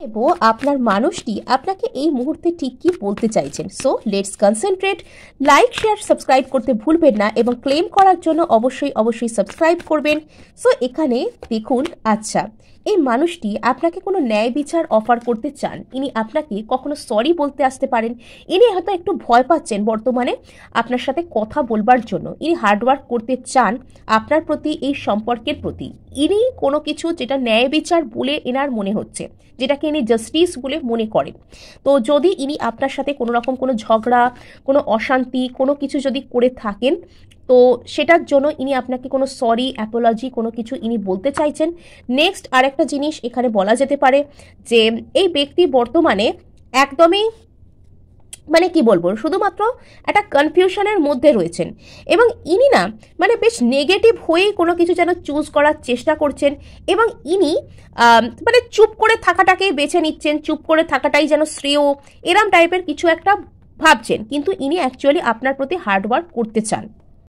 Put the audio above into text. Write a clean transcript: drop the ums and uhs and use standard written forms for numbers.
দেব আপনার মানুষটি আপনাকে এই মুহূর্তে ঠিক কি বলতে চাইছেন। So let's concentrate. Like share subscribe করতে ভুলবেন না এবং ক্লেম করার জন্য অবশ্যই সাবস্ক্রাইব করবেন। সো এখানে দেখুন, আচ্ছা এই মানুষটি আপনাকে কোনো ন্যায় বিচার অফার করতে চান। ইনি আপনাকে কখনো সরি বলতে আসতে পারেন। ইনি হয়তো একটু ভয় পাচ্ছেন বর্তমানে আপনার সাথে কথা বলবার জন্য। ইনি হার্ডওয়ার্ক করতে চান আপনার প্রতি, এই সম্পর্কের প্রতি। ইনি কোনো কিছু যেটা ন্যায় বিচার বলে এনার মনে হচ্ছে, যেটাকে ইনি জাস্টিস বলে মনে করেন। তো যদি ইনি আপনার সাথে কোনো রকম কোনো ঝগড়া, কোনো অশান্তি, কোনো কিছু যদি করে থাকেন, তো সেটার জন্য ইনি আপনাকে কোনো সরি, অ্যাপোলজি কোনো কিছু ইনি বলতে চাইছেন। নেক্সট আরেকটা জিনিস এখানে বলা যেতে পারে যে এই ব্যক্তি বর্তমানে একদমই মানে কি বলবো, শুধুমাত্র একটা কনফিউশনের মধ্যে রয়েছেন এবং ইনি না মানে বেশ নেগেটিভ হয়েই কোনো কিছু যেন চুজ করার চেষ্টা করছেন এবং ইনি মানে চুপ করে থাকাটাকেই বেছে নিচ্ছেন, চুপ করে থাকাটাই যেন শ্রেয়, এরম টাইপের কিছু একটা ভাবছেন। কিন্তু ইনি অ্যাকচুয়ালি আপনার প্রতি হার্ডওয়ার্ক করতে চান।